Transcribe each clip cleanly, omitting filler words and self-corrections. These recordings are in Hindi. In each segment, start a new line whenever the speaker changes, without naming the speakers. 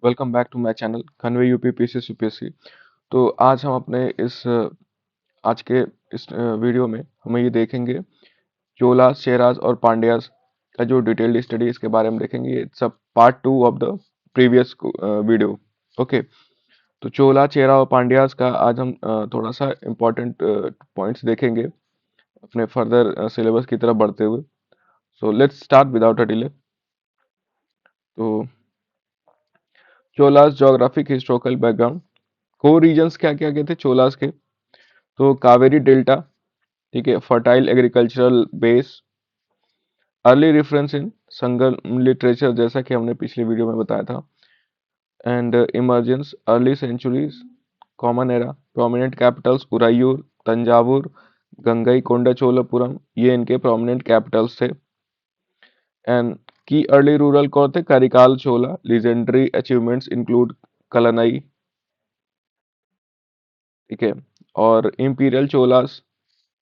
Welcome back to my channel कन्वे यूपी पीसीएस यूपीएससी। तो आज हम अपने आज के इस वीडियो में हम ये देखेंगे चोलास, चेरास और पांड्यास का जो डिटेल्ड स्टडी इसके बारे में देखेंगे। It's a part 2 of the previous video. Okay, तो चोला, चेरा और पांड्यास का आज हम थोड़ा सा इम्पोर्टेंट पॉइंट्स देखेंगे अपने फर्दर सिलेबस की तरफ बढ़ते हुए। So let's start without a delay. तो चोलास ज्योग्राफिक हिस्टोरिकल बैकग्राउंड, को रीजन्स क्या क्या क्या थे चोलास के। तो कावेरी डेल्टा, ठीक है, fertile agricultural base, early reference in Sangam literature जैसा कि हमने पिछले वीडियो में बताया था, and emergence early centuries, common era, prominent capitals Uraiyur, Thanjavur, Gangaikonda Cholapuram, ये इनके प्रोमिनेंट कैपिटल्स थे। एंड की अर्ली रूरल कौन थे, Karikala Chola, legendary achievements include Kallanai, ठीक है, और इंपीरियल चोलास।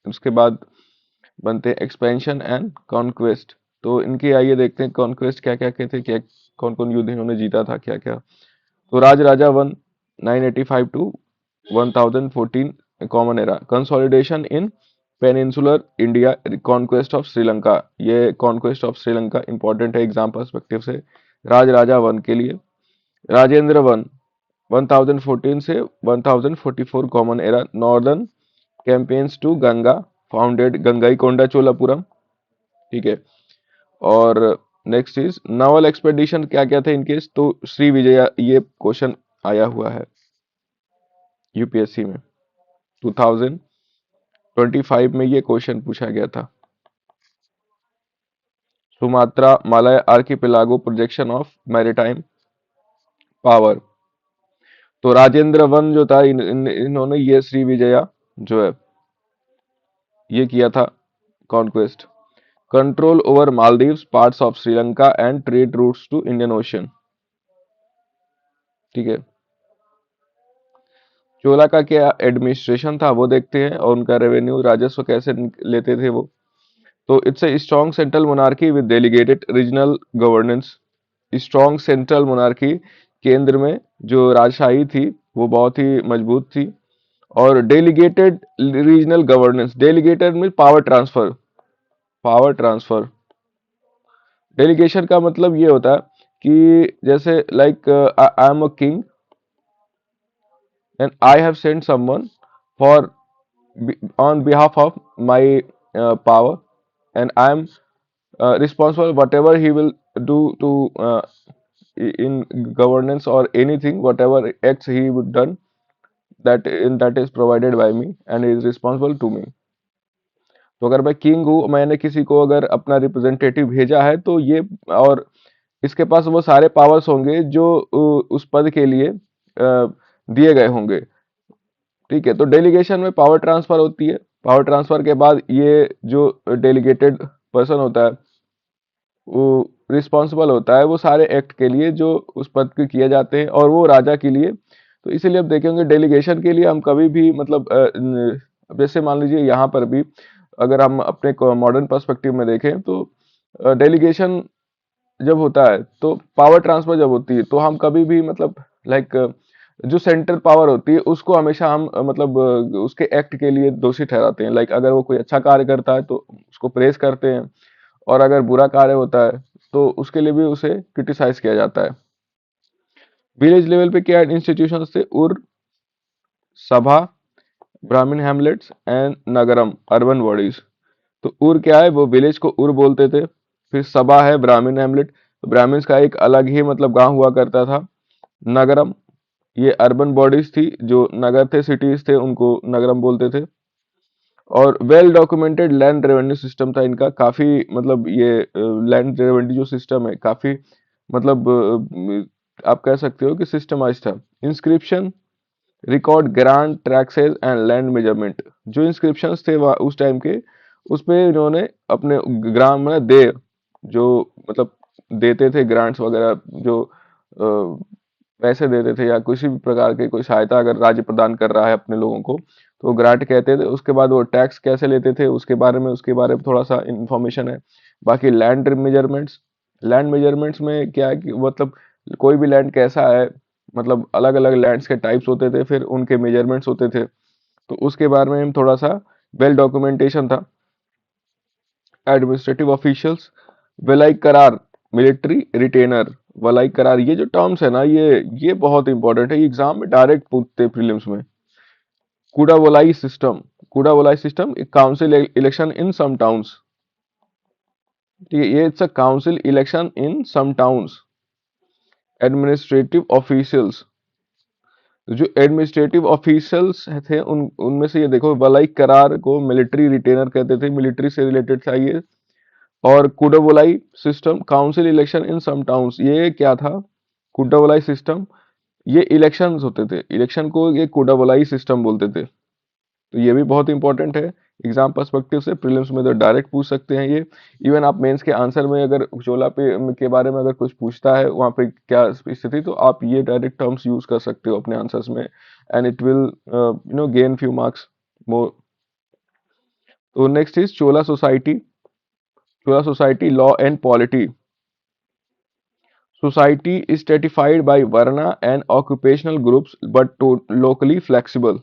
उसके बाद बनते हैं एक्सपेंशन एंड कॉन्क्वेस्ट। तो इनके आइए देखते हैं कॉन्क्वेस्ट क्या क्या थे, क्या कौन कौन युद्ध इन्होंने जीता था, क्या क्या। तो Rajaraja one 985 to 1014, common era, consolidation in peninsular India, conquest of Sri Lanka. ये कॉन्क्वेस्ट ऑफ श्रीलंका इंपॉर्टेंट है एग्जाम पर्सपेक्टिव से राज राजा वन के लिए। राजेंद्र वन 1014 से 1044, common era, northern campaigns to Ganga, founded Gangaikonda Cholapuram, ठीक है। और नेक्स्ट इज नावल एक्सपेडिशन क्या क्या थे इनके, तो श्री विजया, ये क्वेश्चन आया हुआ है यूपीएससी में 2025 में, ये क्वेश्चन पूछा गया था। Sumatra Malay archipelago, projection of maritime power. तो राजेंद्र वन जो था इन्होंने ये श्री विजया जो है ये किया था conquest. Control over Maldives, parts of Sri Lanka and trade routes to Indian ocean, ठीक है। चोला का क्या एडमिनिस्ट्रेशन था वो देखते हैं, और उनका रेवेन्यू राजस्व कैसे लेते थे वो। तो it's a strong central monarchy with delegated regional governance. Strong central monarchy, केंद्र में जो राजशाही थी वो बहुत ही मजबूत थी। और डेलीगेटेड रीजनल गवर्नेंस, डेलीगेटेड में power transfer, power transfer. Delegation का मतलब ये होता है कि जैसे like I am a king and I have sent someone for on behalf of my power, and I am responsible whatever he will do to in governance or anything, whatever acts he would done, that is provided by me and is responsible to me. तो अगर मैं किंग हूँ, मैंने किसी को अगर अपना रिप्रेजेंटेटिव भेजा है तो ये, और इसके पास वो सारे पावर्स होंगे जो उस पद के लिए दिए गए होंगे, ठीक है। तो डेलीगेशन में पावर ट्रांसफर होती है। पावर ट्रांसफर के बाद ये जो डेलीगेटेड पर्सन होता है वो रिस्पॉन्सिबल होता है वो सारे एक्ट के लिए जो उस पद के किए जाते हैं, और वो राजा के लिए। तो इसीलिए अब देखेंगे डेलीगेशन के लिए हम कभी भी मतलब अब जैसे मान लीजिए यहाँ पर भी अगर हम अपने मॉडर्न पर्सपेक्टिव में देखें तो डेलीगेशन जब होता है तो पावर ट्रांसफर जब होती है तो हम कभी भी मतलब लाइक जो सेंट्रल पावर होती है उसको हमेशा हम मतलब उसके एक्ट के लिए दोषी ठहराते हैं। लाइक अगर वो कोई अच्छा कार्य करता है तो उसको प्रेस करते हैं, और अगर बुरा कार्य होता है तो उसके लिए भी उसे क्रिटिसाइज किया जाता है। विलेज लेवल पे क्या इंस्टीट्यूशन थे, उर, सभा, ब्राह्मण Hamlet's and Nagaram, urban bodies. तो उर क्या है, वो विलेज को उर बोलते थे। फिर सभा है ब्राह्मण हैमलेट, तो ब्राह्मण्स का एक अलग ही मतलब गांव हुआ करता था। नगरम, ये अर्बन बॉडीज थी, जो नगर थे, सिटीज थे, उनको नगरम बोलते थे। और well documented land revenue system था इनका, काफी मतलब ये लैंड रेवेन्यू जो सिस्टम है काफी मतलब आप कह सकते हो कि सिस्टमाइज था। Inscription record grant taxes and land measurement, जो इंस्क्रिप्शंस थे उस टाइम के, उस पे इन्होंने अपने ग्राम में दे जो मतलब देते थे ग्रांट्स वगैरह, जो पैसे देते थे या किसी भी प्रकार की कोई सहायता अगर राज्य प्रदान कर रहा है अपने लोगों को तो ग्रांट कहते थे। उसके बाद वो टैक्स कैसे लेते थे उसके बारे में थोड़ा सा इंफॉर्मेशन है। बाकी लैंड मेजरमेंट्स, लैंड मेजरमेंट्स में क्या है कि मतलब कोई भी लैंड कैसा है, मतलब अलग अलग लैंड्स के टाइप्स होते थे, फिर उनके मेजरमेंट्स होते थे, तो उसके बारे में हम थोड़ा सा वेल डॉक्यूमेंटेशन था। एडमिनिस्ट्रेटिव ऑफिशियल्स, वलाई करार, मिलिट्री रिटेनर। वलाई करार, ये जो टर्म्स है ना, ये बहुत इंपॉर्टेंट है, एग्जाम में डायरेक्ट पूछते प्रीलिम्स में। कूड़ा वलाई system, Kudavolai system, council election in some towns. ठीक है, ये it's a council election in some towns. Administrative officials, जो एडमिनिस्ट्रेटिव ऑफिशियल्स थे उन उनमें से ये देखो, वलाई करार को मिलिट्री रिटेनर कहते थे, मिलिट्री से रिलेटेड था ये। और Kudavolai system, council election in some towns, ये क्या था? कुडावोलाई सिस्टम, ये इलेक्शंस होते थे, इलेक्शन को ये कुडावोलाई सिस्टम बोलते थे। तो ये भी बहुत इंपॉर्टेंट है एग्जाम पर्सपेक्टिव से, प्रीलिम्स में तो डायरेक्ट पूछ सकते हैं ये। इवन आप मेंस के आंसर में अगर चोला पे के बारे में अगर कुछ पूछता है वहाँ पे क्या स्थिति, तो आप ये डायरेक्ट टर्म्स यूज कर सकते हो अपने आंसर्स में, and it will gain few marks more. तो next is Chola society. Chola society, law and polity. Society is stratified by Varna and occupational groups but locally flexible.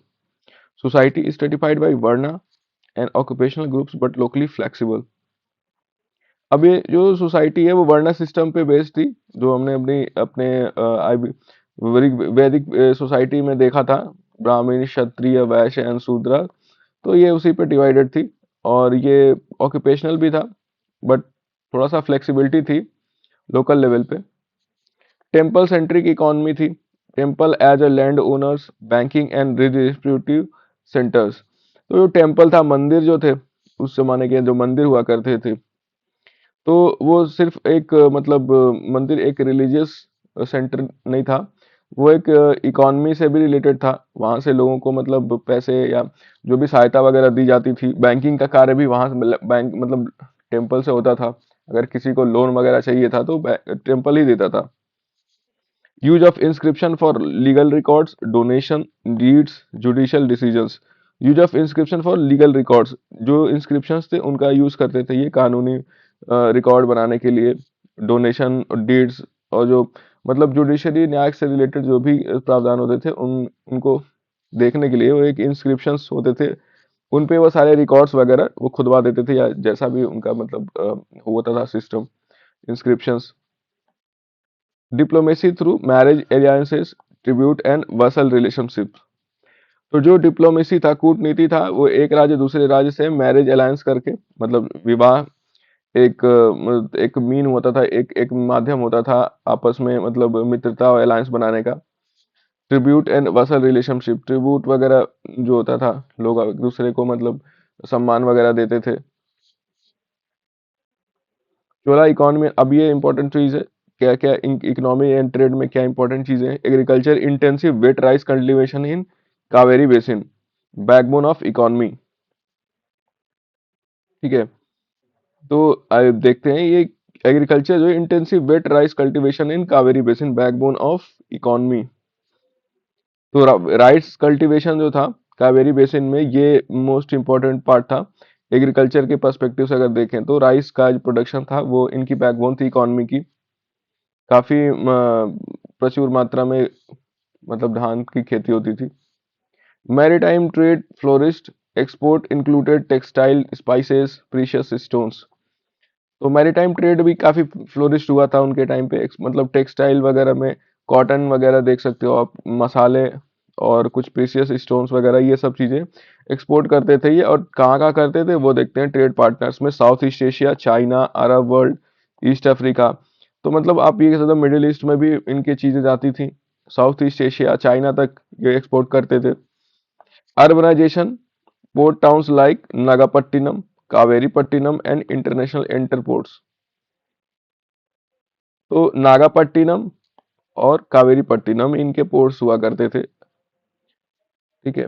Society is stratified by Varna and occupational groups but locally flexible. अब ये जो सोसाइटी है वो वर्ना सिस्टम पे बेस्ड थी, जो हमने अपनी अपने वैदिक सोसाइटी में देखा था, ब्राह्मण, क्षत्रिय, वैश्य एंड शूद्र। तो ये उसी पे डिवाइडेड थी, और ये ऑक्यूपेशनल भी था, बट थोड़ा सा फ्लेक्सिबिलिटी थी लोकल लेवल पे। टेम्पल सेंट्रिक इकोनॉमी थी, temple as a land owners, banking and redistributive centres. तो जो टेम्पल था, मंदिर जो थे उस जमाने के जो मंदिर हुआ करते थे, तो वो सिर्फ एक मतलब मंदिर एक रिलीजियस सेंटर नहीं था, वो एक इकोनॉमी से भी रिलेटेड था। वहां से लोगों को मतलब पैसे या जो भी सहायता वगैरह दी जाती थी, बैंकिंग का कार्य भी वहां से बैंक मतलब टेम्पल से होता था। अगर किसी को लोन वगैरह चाहिए था तो टेम्पल ही देता था। Use of inscription for legal records, donation, deeds, judicial decisions. Use of inscription for legal records, जो इंस्क्रिप्शंस थे उनका यूज करते थे ये कानूनी रिकॉर्ड बनाने के लिए। डोनेशन, डीड्स, और जो मतलब जुडिशरी न्याय से रिलेटेड जो भी प्रावधान होते थे उनको देखने के लिए वो एक इंस्क्रिप्शंस होते थे, उन पे वो सारे रिकॉर्ड्स वगैरह वो खुदवा देते थे, या जैसा भी उनका मतलब होता था system, inscriptions. Diplomacy through marriage alliances, tribute and vassal relationship. तो जो डिप्लोमेसी था, कूटनीति था, वो एक राज्य दूसरे राज्य से मैरिज अलायंस करके, मतलब विवाह, एक मीन होता था, एक एक माध्यम होता था आपस में मतलब मित्रता और अलायंस बनाने का। Tribute and vassal relationship, tribute वगैरह जो होता था, लोग एक दूसरे को मतलब सम्मान वगैरह देते थे। चोला इकोनॉमी, अब ये इंपॉर्टेंट चीज है, क्या क्या इकोनॉमी एंड ट्रेड में क्या इंपॉर्टेंट चीजें हैं। Agriculture intensive wet rice cultivation in Kaveri basin, backbone of economy. ठीक है, तो देखते हैं ये एग्रीकल्चर जो intensive wet rice cultivation in Kaveri basin, backbone of economy. तो राइस कल्टीवेशन जो था कावेरी बेसिन में, ये मोस्ट इंपॉर्टेंट पार्ट था एग्रीकल्चर के पर्सपेक्टिव से। अगर देखें तो राइस का जो प्रोडक्शन था वो इनकी बैकबोन थी इकोनॉमी की। काफी प्रचुर मात्रा में मतलब धान की खेती होती थी। Maritime trade florist, export included textile, spices, precious stones. तो मैरीटाइम ट्रेड भी काफी फ्लोरिश हुआ था उनके टाइम पे, मतलब टेक्सटाइल वगैरह में कॉटन वगैरह देख सकते हो आप, मसाले और कुछ प्रीशियस स्टोन्स वगैरह, ये सब चीजें एक्सपोर्ट करते थे ये। और कहाँ कहाँ करते थे वो देखते हैं ट्रेड पार्टनर्स में, south east Asia, China, Arab world, east Africa. तो मतलब आप ये कह सकते हो मिडिल ईस्ट में भी इनकी चीजें जाती थी, साउथ ईस्ट एशिया, चाइना तक ये एक्सपोर्ट करते थे। Urbanization, port towns like Nagapattinam, Kaveripattinam and international entrepots. तो नागापट्टिनम और कावेरीपट्टिनम इनके पोर्ट्स हुआ करते थे। ठीक है,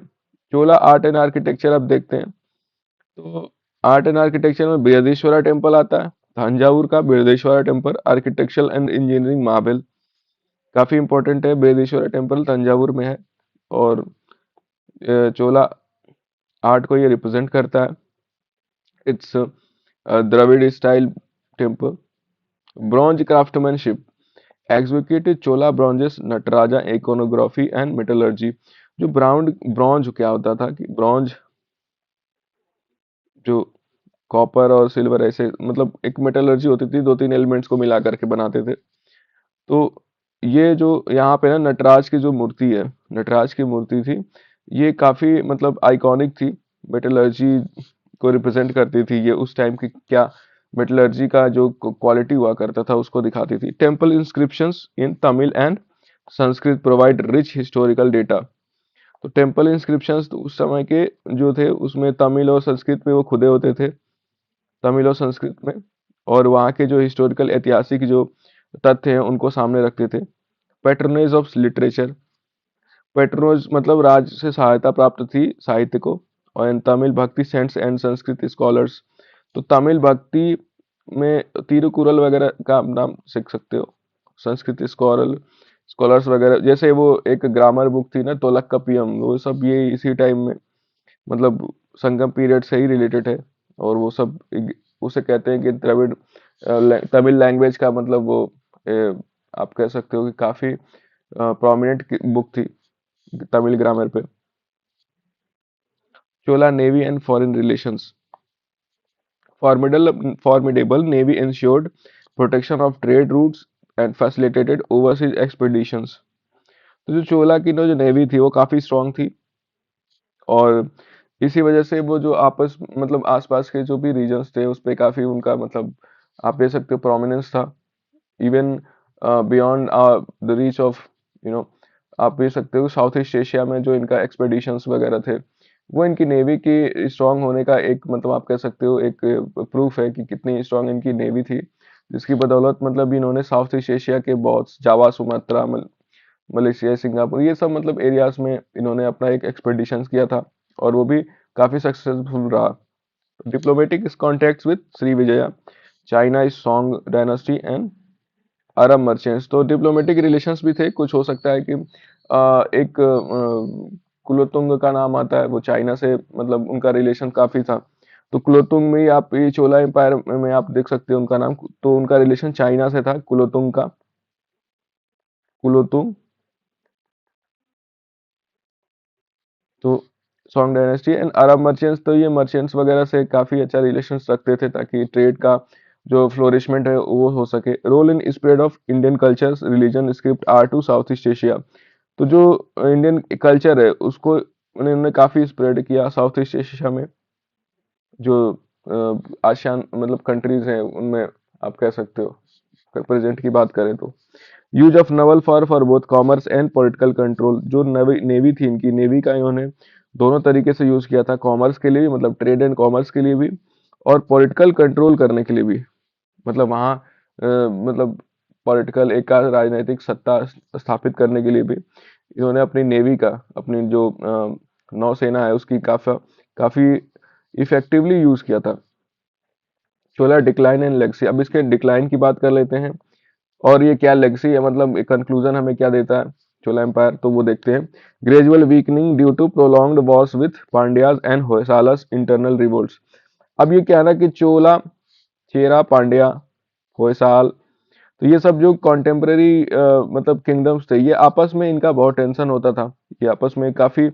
चोला आर्ट एंड आर्किटेक्चर अब देखते हैं। तो आर्ट एंड आर्किटेक्चर में बृहदीश्वरा टेम्पल आता है, तंजावुर का Brihadeeswara temple, architectural and engineering marble, काफी इंपॉर्टेंट है, बृहदीश्वरा टेम्पल तंजावुर में है। और चोला आर्ट को ये रिप्रेजेंट करता है, it's Dravida style temple. Bronze craftsmanship, executive Chola bronzes Nataraja iconography and metallurgy. जो ब्राउन ब्रॉन्ज क्या होता था कि ब्रॉन्ज जो कॉपर और सिल्वर ऐसे मतलब एक मेटलर्जी होती थी, दो तीन एलिमेंट्स को मिला करके बनाते थे। तो ये जो यहाँ पे ना नटराज की जो मूर्ति है, नटराज की मूर्ति थी, ये काफी मतलब आइकॉनिक थी, मेटलर्जी को रिप्रेजेंट करती थी। ये उस टाइम की क्या मेटलर्जी का जो क्वालिटी हुआ करता था उसको दिखाती थी। Temple inscriptions in Tamil and Sanskrit provide rich historical data. तो टेम्पल इंस्क्रिप्शंस तो उस समय के जो थे उसमें तमिल और संस्कृत में वो खुदे होते थे, तमिल और संस्कृत में, और वहाँ के जो हिस्टोरिकल ऐतिहासिक जो तथ्य हैं उनको सामने रखते थे। पैट्रोनेज ऑफ लिटरेचर, पैट्रोनेज मतलब राज से सहायता प्राप्त थी साहित्य को। और इन तमिल भक्ति सेंट्स एंड संस्कृत स्कॉलर्स, तो तमिल भक्ति में तिरुकुरल वगैरह का आप नाम सीख सकते हो। संस्कृत स्कॉलर स्कॉलर्स वगैरह, जैसे वो एक ग्रामर बुक थी ना तोलक्कपियम, वो सब ये इसी टाइम में मतलब संगम पीरियड से ही रिलेटेड है। और वो सब उसे कहते हैं कि द्रविड़ तमिल लैंग्वेज का मतलब वो आप कह सकते हो कि काफी प्रोमिनेंट बुक थी तमिल ग्रामर पे। Chola navy and foreign relations, formidable navy ensured protection of trade routes and facilitated overseas expeditions। तो जो चोला की जो नेवी थी वो काफी स्ट्रांग थी, और इसी वजह से वो जो आपस मतलब आसपास के जो भी रीजन्स थे उस पे काफी उनका मतलब आप कह सकते हो प्रोमिनेंस था। Even beyond the reach of you know, आप कह सकते हो साउथ ईस्ट एशिया में जो इनका एक्सपेडिशंस वगैरह थे वो इनकी नेवी की स्ट्रांग होने का एक मतलब आप कह सकते हो एक प्रूफ है कि कितनी स्ट्रांग इनकी नेवी थी, जिसकी बदौलत मतलब इन्होंने साउथ ईस्ट एशिया के बहुत जावा सुमात्रा मलेशिया सिंगापुर ये सब मतलब एरियाज में इन्होंने अपना एक एक्सपेडिशन किया था, और वो भी काफी सक्सेसफुल रहा। Diplomatic contacts with Shri Vijaya, China is song dynasty and Arab merchants. तो डिप्लोमेटिक रिलेशंस भी थे, कुछ हो सकता है कि एक कुलोतुंग का नाम आता है, वो चाइना से मतलब उनका रिलेशन काफी था। तो कुलोतुंग में ही आप ये चोला एम्पायर में आप देख सकते हो उनका नाम, तो उनका रिलेशन चाइना से था कुलोतुंग का, कुलोतुंग। तो song dynasty and Arab merchants, तो ये मर्चेंट्स वगैरह से काफी अच्छा रिलेशंस रखते थे ताकि ट्रेड का जो फ्लोरिशमेंट है वो हो सके। Role in spread of Indian cultures religion script are to south east Asia, तो जो इंडियन कल्चर है उसको उन्होंने काफी स्प्रेड किया साउथ ईस्ट एशिया में। जो आसियान मतलब कंट्रीज हैं उनमें आप कह सकते हो प्रेजेंट की बात करें तो। Use of Naval for both commerce and political control, जो नेवी थी इनकी, नेवी का इन्होंने दोनों तरीके से यूज किया था, कॉमर्स के लिए भी मतलब ट्रेड एंड कॉमर्स के लिए भी, और पॉलिटिकल कंट्रोल करने के लिए भी, मतलब वहाँ मतलब पॉलिटिकल एक का राजनीतिक सत्ता स्थापित करने के लिए भी इन्होंने अपनी नेवी का, अपनी जो नौसेना है उसकी काफी इफेक्टिवली यूज किया था। चोला डिक्लाइन एंड लेगसी, अब इसके डिक्लाइन की बात कर लेते हैं, और ये क्या लेगसी है मतलब कंक्लूजन हमें क्या देता है चोला एम्पायर, तो वो देखते हैं। Gradual weakening due to prolonged wars with Pandyas and Hoysalas internal revolts. अब ये क्या है ना कि चोला, चेरा, पांड्या, होयसाल, तो ये सब जो कॉन्टेम्पररी मतलब किंगडम्स थे ये आपस में इनका बहुत टेंशन होता था। ये आपस में काफी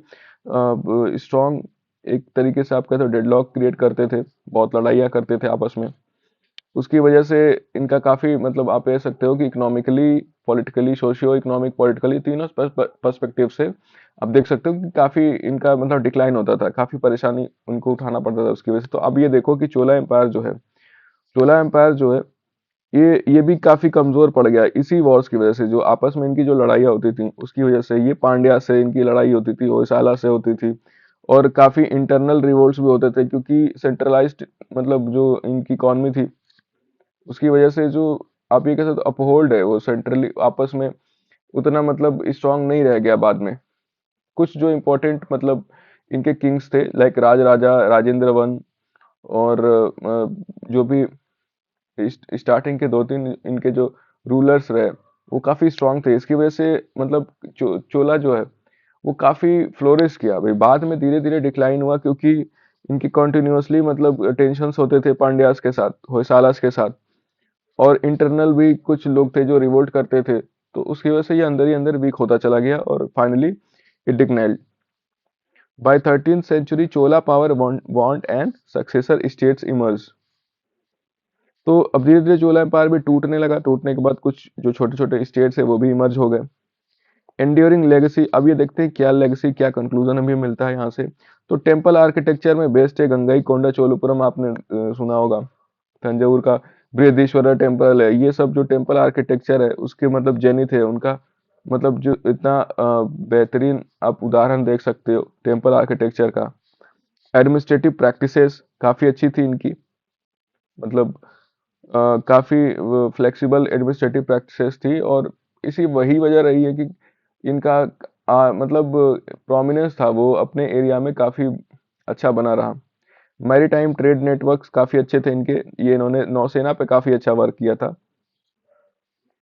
स्ट्रॉन्ग एक तरीके से आप कहते हो डेडलॉक क्रिएट करते थे, बहुत लड़ाइयाँ करते थे आपस में। उसकी वजह से इनका काफी मतलब आप कह सकते हो कि economically, politically, socio economic, politically तीनों पर्सपेक्टिव से आप देख सकते हो कि काफी इनका मतलब डिक्लाइन होता था, काफी परेशानी उनको उठाना पड़ता था उसकी वजह से। तो अब ये देखो कि चोला एम्पायर जो है, चोला एम्पायर जो है ये भी काफी कमजोर पड़ गया इसी वॉर्स की वजह से। जो आपस में इनकी जो लड़ाइयाँ होती थी उसकी वजह से, ये पांड्या से इनकी लड़ाई होती थी, होयसाला से होती थी, और काफी इंटरनल रिवोल्ट्स भी होते थे क्योंकि सेंट्रलाइज्ड मतलब जो इनकी इकॉनमी थी उसकी वजह से जो आप ये कह सकते हो अपहोल्ड है वो सेंट्रली आपस में उतना मतलब स्ट्रांग नहीं रह गया बाद में। कुछ जो इम्पोर्टेंट मतलब इनके किंग्स थे लाइक राजा राजेंद्र वन, और जो भी स्टार्टिंग के दो तीन इनके जो रूलर्स रहे वो काफी स्ट्रांग थे। इसकी वजह से मतलब चोला जो है वो काफी फ्लोरिश किया। भाई बाद में धीरे धीरे डिक्लाइन हुआ क्योंकि इनकी कॉन्टिन्यूसली मतलब टेंशन्स होते थे पांड्यास के साथ, होयसालास के साथ। और इंटरनल भी कुछ लोग थे जो रिवोल्ट करते थे, तो उसकी वजह से ये अंदर ही अंदर वीक होता चला गया और finally it declined. By 13th century Chola power waned and successor states emerge. तो अब धीरे धीरे चोला एम्पायर भी टूटने लगा, टूटने के बाद कुछ जो छोटे छोटे स्टेट्स है वो भी इमर्ज हो गए। एंड्योरिंग लेगेसी, अब ये देखते हैं क्या लेगेसी, क्या कंक्लूजन हमें मिलता है यहाँ से। तो टेम्पल आर्किटेक्चर में बेस्ट है गंगई कोंडा चोलपुरम, आपने सुना होगा। तंजौर का बृहदीश्वरर टेम्पल है, ये सब जो टेम्पल आर्किटेक्चर है उसके मतलब जेनिथ है उनका, मतलब जो इतना बेहतरीन आप उदाहरण देख सकते हो टेम्पल आर्किटेक्चर का। एडमिनिस्ट्रेटिव प्रैक्टिसेस काफ़ी अच्छी थी इनकी, मतलब काफ़ी फ्लेक्सिबल एडमिनिस्ट्रेटिव प्रैक्टिसेस थी, और इसी वही वजह रही है कि इनका मतलब प्रोमिनेंस था वो अपने एरिया में काफ़ी अच्छा बना रहा। मैरीटाइम ट्रेड नेटवर्क्स काफ़ी अच्छे थे इनके, ये इन्होंने नौसेना पे काफ़ी अच्छा वर्क किया था।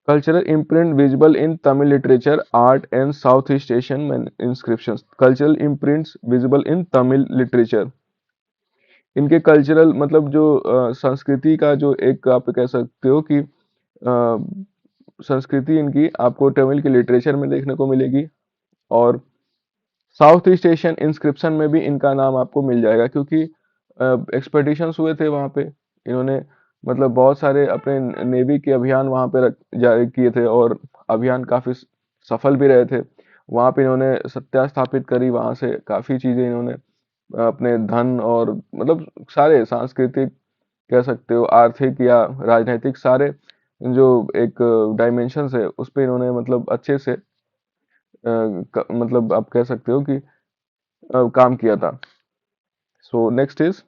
Cultural imprint visible in Tamil literature art and south east Asian inscriptions. Cultural imprints visible in Tamil literature, इनके कल्चरल मतलब जो संस्कृति का जो एक आप कह सकते हो कि संस्कृति इनकी आपको तमिल के लिटरेचर में देखने को मिलेगी, और साउथ ईस्ट एशियन इंस्क्रिप्शन में भी इनका नाम आपको मिल जाएगा, क्योंकि एक्सपेडिशंस हुए थे वहाँ पे, इन्होंने मतलब बहुत सारे अपने नेवी के अभियान वहाँ पे जारी किए थे, और अभियान काफ़ी सफल भी रहे थे। वहाँ पे इन्होंने सत्ता स्थापित करी, वहाँ से काफ़ी चीज़ें इन्होंने अपने धन और मतलब सारे सांस्कृतिक कह सकते हो, आर्थिक या राजनीतिक सारे जो एक डायमेंशंस है उस पे इन्होंने मतलब अच्छे से मतलब आप कह सकते हो कि काम किया था। So next is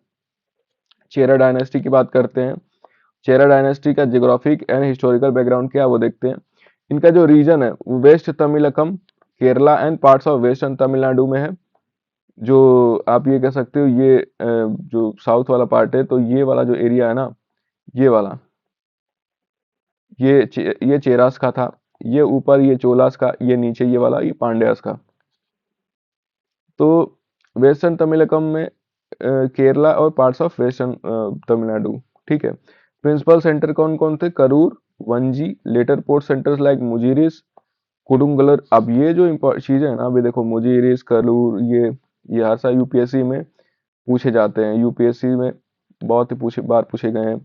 Chera dynasty की बात करते हैं। चेरा डायनेस्टी का जियोग्राफिक एंड हिस्टोरिकल बैकग्राउंड क्या है वो देखते हैं। इनका जो रीजन है वो west Tamilakam, Kerala and parts of western Tamil Nadu में है। जो आप ये कह सकते हो ये जो साउथ वाला पार्ट है, तो ये वाला जो एरिया है ना, ये वाला, ये चेरास का था, ये ऊपर ये चोलास का, ये नीचे ये वाला ये पांड्यास का। तो वेस्टर्न तमिलकम में केरला और पार्ट्स ऑफ वेस्टर्न तमिलनाडु, ठीक है। प्रिंसिपल सेंटर कौन कौन थे? Karur, वंजी, letter port centres like मुजीरिस, कुडुंगलर। अब ये जो चीजें है ना, अभी देखो मुजीरिस, करूर, ये हर साल यूपीएससी में पूछे जाते हैं, यूपीएससी में बहुत ही पूछे बार पूछे गए हैं।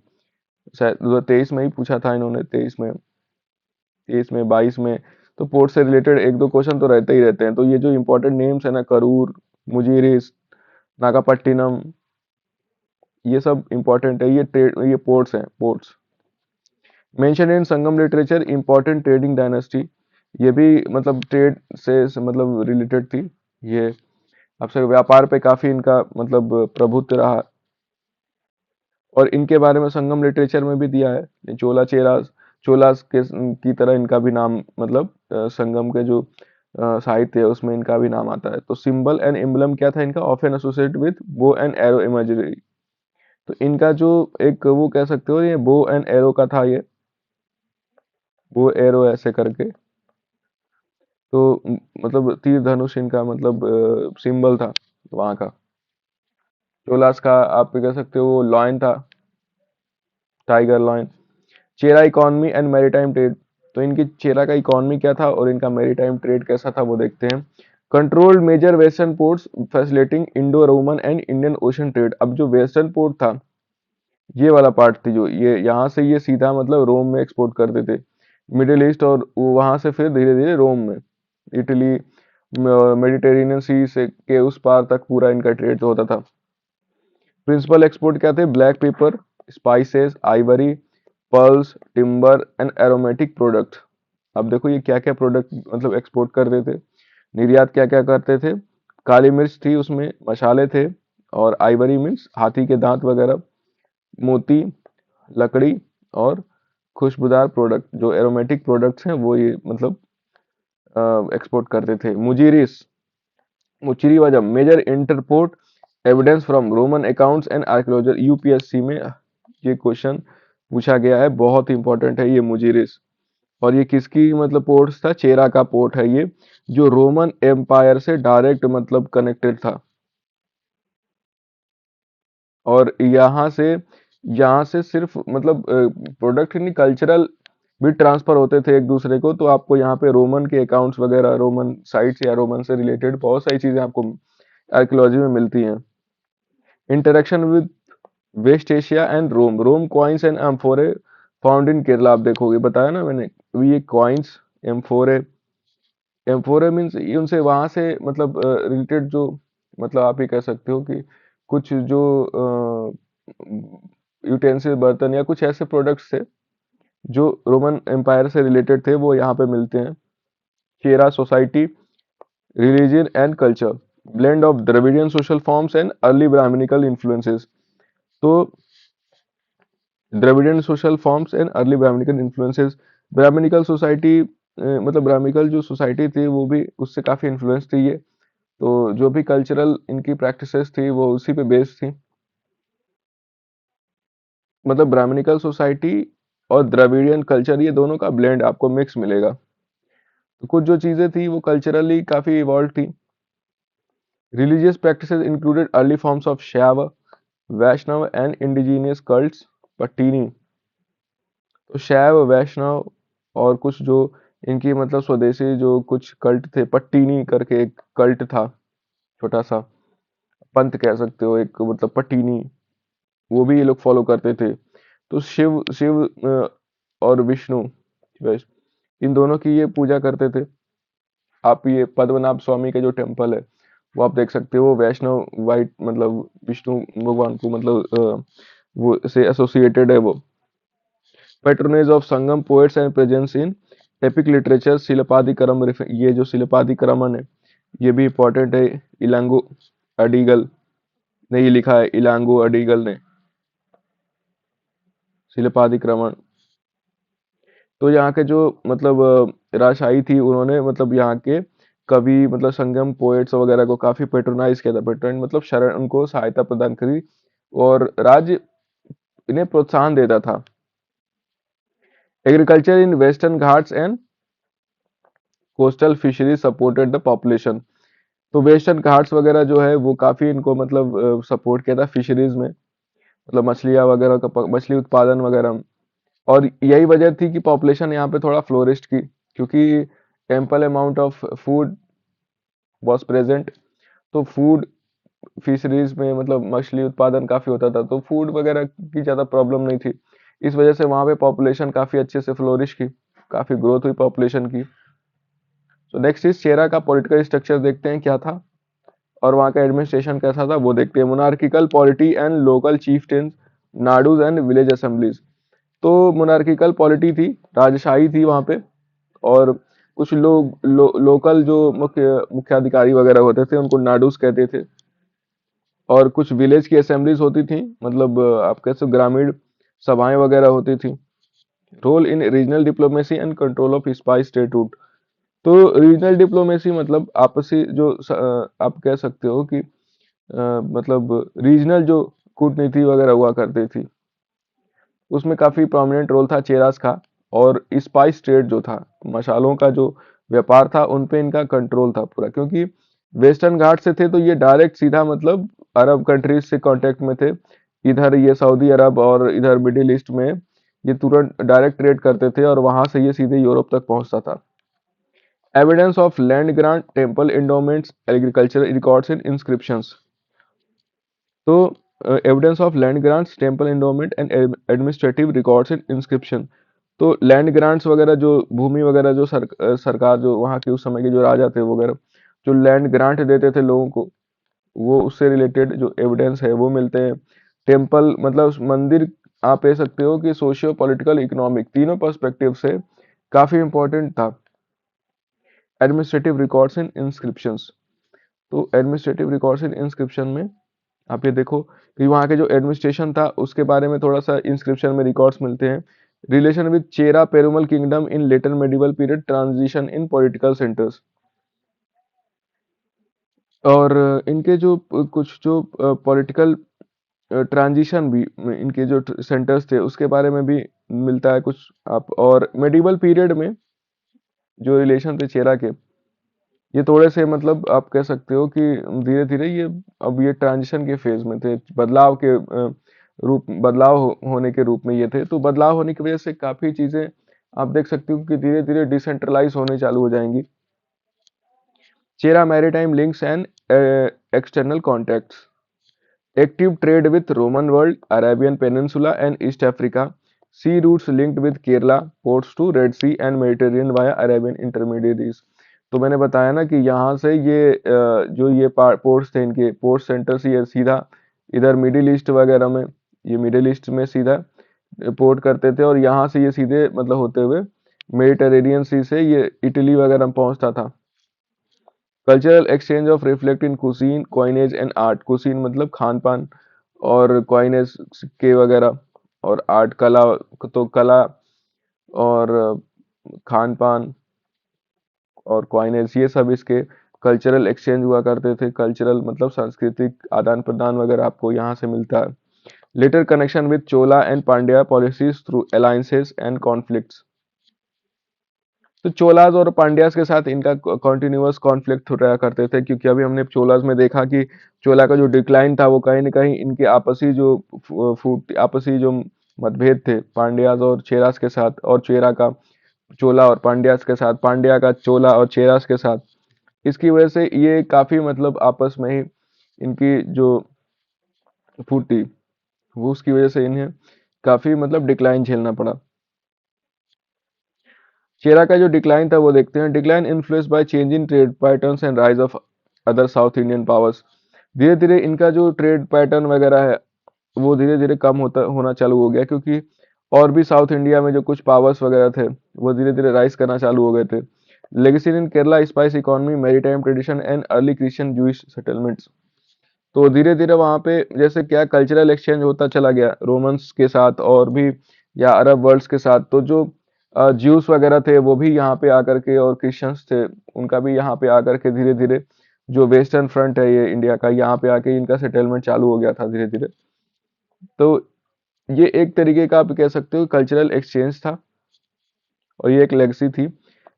शायद 2023 में ही पूछा था इन्होंने, 23 में 22 में। तो पोर्ट से रिलेटेड एक दो क्वेश्चन तो रहते ही रहते हैं। तो ये जो इंपॉर्टेंट नेम्स है ना, करूर, मुजीरिस, नागापट्टिनम, ये सब इंपॉर्टेंट है, ये पोर्ट्स हैं, ports. Mention in Sangam literature important trading dynasty, ये भी मतलब ट्रेड से मतलब रिलेटेड थी। ये आपसे व्यापार पे काफी इनका मतलब प्रभुत्व रहा, और इनके बारे में संगम लिटरेचर में भी दिया है। चोलास के की तरह इनका भी नाम मतलब संगम के जो साहित्य है उसमें इनका भी नाम आता है। तो सिंबल एंड एम्बलम क्या था इनका? Often associated with bow and arrow imagery. तो इनका जो एक वो कह सकते हो, ये बो एंड एरो का था, ये बो एरो ऐसे करके। तो मतलब तीर धनुष इनका मतलब सिंबल था वहाँ का। चोलास का आप कह सकते हो वो लॉयन था, tiger lion. Chera economy and maritime trade, तो इनकी चेरा का इकोनॉमी क्या था और इनका मैरीटाइम ट्रेड कैसा था वो देखते हैं। Controlled major western ports facilitating Indo Roman and Indian ocean trade. अब जो वेस्टर्न पोर्ट था, ये वाला पार्ट थी, जो ये यहाँ से ये सीधा मतलब रोम में एक्सपोर्ट करते थे, मिडिल ईस्ट, और वहां से फिर धीरे धीरे रोम में, इटली, मेडिटेरेनियन सी से के उस पार तक पूरा इनका ट्रेड होता था। प्रिंसिपल एक्सपोर्ट क्या थे? Black pepper, spices, Ivory, pearls, timber and aromatic product. अब देखो ये क्या क्या प्रोडक्ट मतलब एक्सपोर्ट करते थे, निर्यात क्या क्या करते थे। काली मिर्च थी उसमें, मसाले थे, और आइवरी मीन्स हाथी के दांत वगैरह, मोती, लकड़ी, और खुशबूदार प्रोडक्ट जो एरोमेटिक प्रोडक्ट्स हैं वो ये मतलब एक्सपोर्ट करते थे। मुचिरी वजह major interport evidence from Roman accounts and archaeology. UPSC में ये क्वेश्चन पूछा गया है, बहुत इंपॉर्टेंट है ये मुजीरिस। और ये किसकी मतलब पोर्ट था? चेरा का पोर्ट है ये, जो रोमन एम्पायर से डायरेक्ट मतलब कनेक्टेड था। और यहाँ से यहाँ से सिर्फ मतलब प्रोडक्ट नहीं, कल्चरल भी ट्रांसफर होते थे एक दूसरे को। तो आपको यहाँ पे रोमन के अकाउंट्स वगैरह, रोमन साइट्स या रोमन से रिलेटेड बहुत सारी चीजें आपको आर्कियोलॉजी में मिलती हैं। Interaction with West Asia and Rome, Rome coins and amphorae found in Kerala. आप देखोगे, बताया ना मैंने, ये कॉइन्स, एम्फोरे, एम्फोरे मीन्स उनसे वहां से मतलब रिलेटेड जो, मतलब आप ये कह सकते हो कि कुछ जो यूटेंसिल, बर्तन या कुछ ऐसे प्रोडक्ट्स थे जो रोमन एम्पायर से रिलेटेड थे, वो यहाँ पे मिलते हैं। Chera society, religion and culture, blend of Dravidian social forms and early Brahmanical influences. तो Dravidian social forms and early Brahmanical influences, Brahmanical society, मतलब ब्राह्मणिकल जो सोसाइटी थी वो भी उससे काफी इन्फ्लुएंस थी ये। तो जो भी कल्चरल इनकी प्रैक्टिसेस थी वो उसी पे बेस्ड थी। मतलब ब्राह्मणिकल सोसाइटी और द्रविडियन कल्चर, ये दोनों का ब्लेंड आपको मिक्स मिलेगा। तो कुछ जो चीजें थी वो कल्चरली काफी इवॉल्व थी। Religious practices included early forms of शैव, वैष्णव एंड इंडिजीनियस कल्ट्स, पट्टिनी। तो शैव, वैष्णव और कुछ जो इनकी मतलब स्वदेशी जो कुछ कल्ट थे, पट्टिनी करके एक कल्ट था, छोटा सा पंथ कह सकते हो एक, मतलब पट्टिनी, वो भी ये लोग फॉलो करते थे। तो शिव शिव और विष्णु, वैस- इन दोनों की ये पूजा करते थे। आप ये पद्मनाभ स्वामी का जो टेम्पल है वो आप देख सकते हो, वैष्णव वाइट मतलब विष्णु भगवान को मतलब वो से एसोसिएटेड है वो। Patronage of Sangam poets and presence in epic literature, Silappadikaram ये जो शिलपादिकरमन है ये भी इंपॉर्टेंट है। इलांगो अडीगल ने ये लिखा है, इलांगो अडीगल ने शिलपादिक्रमण। तो यहाँ के जो मतलब राजशाही थी, उन्होंने मतलब यहाँ के कवि मतलब संगम पोएट्स वगैरह को काफी पेट्रोनाइज किया था। पेट्रोन मतलब शरण, उनको सहायता प्रदान करी और राज्य इन्हें प्रोत्साहन देता था। Agriculture in western Ghats and coastal fisheries supported the population. तो वेस्टर्न घाट्स वगैरह जो है वो काफी इनको मतलब सपोर्ट किया था फिशरीज में, मतलब मछलियाँ वगैरह का मछली उत्पादन वगैरह। और यही वजह थी कि पॉपुलेशन यहाँ पे थोड़ा फ्लोरिश की, क्योंकि ample amount of food was present. तो फूड फिशरीज में मतलब मछली उत्पादन काफी होता था, तो फूड वगैरह की ज्यादा प्रॉब्लम नहीं थी। इस वजह से वहां पे पॉपुलेशन काफी अच्छे से फ्लोरिश की, काफी ग्रोथ हुई पॉपुलेशन की। तो नेक्स्ट इज चेरा का पॉलिटिकल स्ट्रक्चर देखते हैं क्या था, और वहाँ का एडमिनिस्ट्रेशन कैसा था वो देखते हैं। Monarchical polity and local chieftains, nadus and village assemblies. तो मोनार्किकल पॉलिटी थी, राजशाही थी वहाँ पे। और कुछ लोग लोकल जो मुख्याधिकारी वगैरह होते थे उनको नाडूस कहते थे। और कुछ विलेज की असेंबलीज होती थी, मतलब आप कह सकते हो ग्रामीण सभाएं वगैरह होती थी। Role in regional diplomacy and control of spice state route. तो रीजनल डिप्लोमेसी मतलब आपसी जो आप कह सकते हो कि मतलब रीजनल जो कूटनीति वगैरह हुआ करती थी, उसमें काफी प्रोमिनेंट रोल था चेरास का। और स्पाइस ट्रेड जो था, मसालों का जो व्यापार था, उन पे इनका कंट्रोल था पूरा, क्योंकि वेस्टर्न घाट से थे तो ये डायरेक्ट सीधा मतलब अरब कंट्रीज से कांटेक्ट में थे। इधर ये सऊदी अरब और इधर मिडिल ईस्ट में ये तुरंत डायरेक्ट ट्रेड करते थे और वहां से ये सीधे यूरोप तक पहुंचता था। Evidence of land grant, temple endowments, agricultural records and inscriptions. तो evidence of land grants, temple endowment and administrative records and inscription. तो लैंड ग्रांट्स वगैरह जो भूमि वगैरह जो सरकार जो वहाँ के उस समय के जो राजा थे वगैरह जो लैंड ग्रांट देते थे लोगों को, वो उससे रिलेटेड जो एविडेंस है वो मिलते हैं। टेम्पल मतलब उस मंदिर, आप कह सकते हो कि सोशियो पॉलिटिकल इकोनॉमिक तीनों पर्सपेक्टिव से काफी इंपॉर्टेंट था। Administrative records and inscriptions. तो एडमिनिस्ट्रेटिव रिकॉर्ड्स एंड इंस्क्रिप्शन में आप ये देखो कि वहाँ के जो एडमिनिस्ट्रेशन था उसके बारे में थोड़ा सा इंस्क्रिप्शन में रिकॉर्ड्स मिलते हैं। Relation with Chera Perumal kingdom in later medieval period, transition in political centres. और इनके जो कुछ जो पॉलिटिकल ट्रांजिशन भी, इनके जो सेंटर्स थे उसके बारे में भी मिलता है कुछ आप। और मेडिवल पीरियड में जो रिलेशन थे चेरा के, ये थोड़े से मतलब आप कह सकते हो कि धीरे धीरे ये अब ये ट्रांजिशन के फेज में थे, बदलाव के रूप बदलाव होने के रूप में ये थे। तो बदलाव होने की वजह से काफ़ी चीज़ें आप देख सकते हो कि धीरे धीरे डिसेंट्रलाइज होने चालू हो जाएंगी। Chera maritime links and external contacts, active trade with Roman world, Arabian Peninsula and East Africa, sea routes linked with Kerala, ports to Red Sea and Mediterranean via Arabian intermediaries। तो मैंने बताया ना कि यहाँ से ये जो ये पोर्ट्स थे, इनके पोर्ट सेंटर से ये सीधा इधर मिडिल ईस्ट वगैरह में, ये मिडिल ईस्ट में सीधा पोर्ट करते थे, और यहाँ से ये सीधे मतलब होते हुए मेडिटेरेनियन सी से ये इटली वगैरह में पहुंचता था। Cultural exchange of reflect in cuisine coinage and art, cuisine मतलब खान पान, और कॉइनेज सिक्के वगैरह, और आर्ट कला, तो कला और खान पान और कॉइनेज, ये सब इसके कल्चरल एक्सचेंज हुआ करते थे। कल्चरल मतलब सांस्कृतिक आदान प्रदान वगैरह आपको यहाँ से मिलता है। Later connection with Chola and Pandya policies through alliances and conflicts, तो चोलाज और पांड्यास के साथ इनका कॉन्टिन्यूअस कॉन्फ्लिक्ट रहा करते थे, क्योंकि अभी हमने चोलाज में देखा कि चोला का जो डिक्लाइन था वो कहीं ना कहीं इनके आपसी जो आपसी जो मतभेद थे पांड्यास और चेरास के साथ, और चेरा का चोला और पांड्यास के साथ, पांड्या का चोला और चेरास के साथ, इसकी वजह से ये काफी मतलब आपस में ही इनकी जो फूट थी वो उसकी वजह से इन्हें काफी मतलब डिक्लाइन झेलना पड़ा। चेरा का जो डिक्लाइन था वो देखते हैं। Decline influence by change in trade patterns and rise of other south Indian powers, धीरे धीरे इनका जो ट्रेड पैटर्न वगैरह है वो धीरे धीरे कम होना चालू हो गया, क्योंकि और भी साउथ इंडिया में जो कुछ पावर्स वगैरह थे वो धीरे धीरे राइज करना चालू हो गए थे। Legacy in Kerala spice economy maritime tradition and early Christian Jewish settlements, तो धीरे धीरे वहाँ पे जैसे क्या कल्चरल एक्सचेंज होता चला गया रोमन्स के साथ और भी या अरब वर्ल्ड्स के साथ, तो जो ज्यूस वगैरह थे वो भी यहाँ पे आकर के, और क्रिश्चियंस थे उनका भी यहाँ पे आकर के धीरे धीरे जो वेस्टर्न फ्रंट है ये इंडिया का, यहाँ पे आके इनका सेटलमेंट चालू हो गया था धीरे धीरे। तो ये एक तरीके का आप कह सकते हो कल्चरल एक्सचेंज था, और ये एक लेगेसी थी।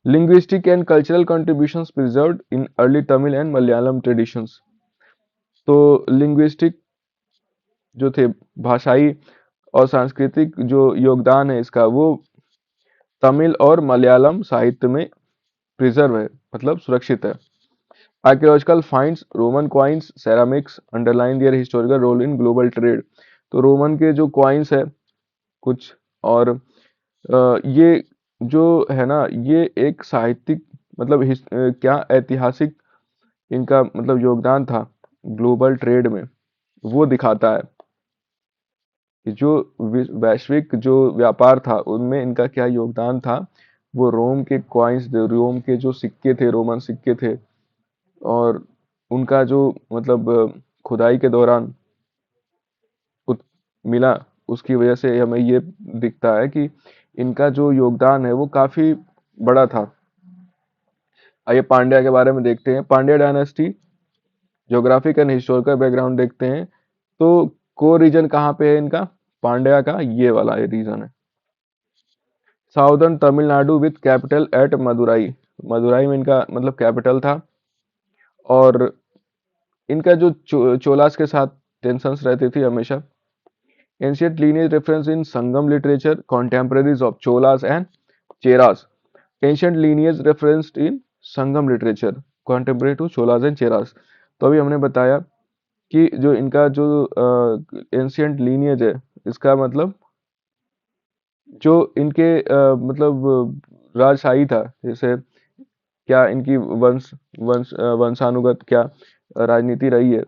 Linguistic and cultural contributions preserved in early Tamil and Malayalam traditions, तो लिंग्विस्टिक जो थे भाषाई और सांस्कृतिक जो योगदान है इसका वो तमिल और मलयालम साहित्य में प्रिजर्व है, मतलब सुरक्षित है। Archaeological finds Roman coins ceramics underline their historical role in global trade, तो रोमन के जो क्वाइंस है कुछ, और ये जो है ना ये एक साहित्यिक मतलब क्या ऐतिहासिक इनका मतलब योगदान था ग्लोबल ट्रेड में, वो दिखाता है कि जो वैश्विक जो व्यापार था उनमें इनका क्या योगदान था। वो रोम के क्वाइंस, रोम के जो सिक्के थे, रोमन सिक्के थे, और उनका जो मतलब खुदाई के दौरान मिला, उसकी वजह से हमें ये दिखता है कि इनका जो योगदान है वो काफी बड़ा था। आइए पांड्या के बारे में देखते हैं। Pandya dynasty geographic and historical background देखते हैं। तो को रीजन कहाँ पे है इनका, पांड्या का ये वाला ये रीजन है, southern Tamil Nadu with capital eight Madurai, Madurai में इनका मतलब कैपिटल था। और इनका जो चोलास के साथ टेंशंस रहती थी हमेशा। Ancient lineage reference in Sangam literature contemporaries of Cholas and Cheras, ancient lineage referenced in Sangam literature contemporary to Cholas and Cheras. तो अभी हमने बताया कि जो इनका जो एंशियंट लीनियज है इसका मतलब जो इनके मतलब राजशाही था, जैसे क्या इनकी वंशानुगत क्या राजनीति रही है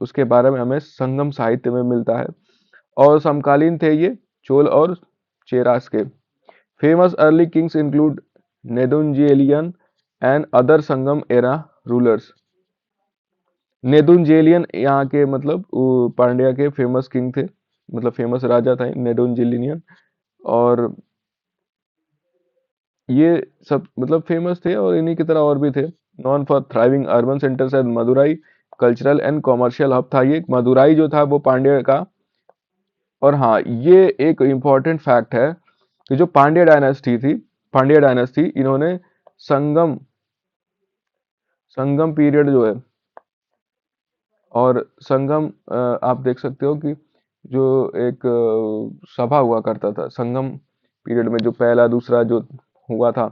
उसके बारे में हमें संगम साहित्य में मिलता है। और समकालीन थे ये चोल और चेरास के। Famous early kings include Nedunjeliyan and other Sangam era rulers, Nedunjeliyan यहाँ के मतलब पांड्या के फेमस किंग थे, मतलब फेमस राजा थे नेदुंजिएलियन, और ये सब मतलब फेमस थे, और इन्हीं की तरह और भी थे। Non for thriving urban centres and Madurai cultural and commercial hub था ये मदुराई जो था वो पांड्या का। और हाँ ये एक इम्पॉर्टेंट फैक्ट है कि जो पांड्या डायनेस्टी थी, पांड्या डायनेस्टी इन्होंने संगम संगम पीरियड जो है, और संगम आप देख सकते हो कि जो एक सभा हुआ करता था संगम पीरियड में, जो पहला दूसरा जो हुआ था,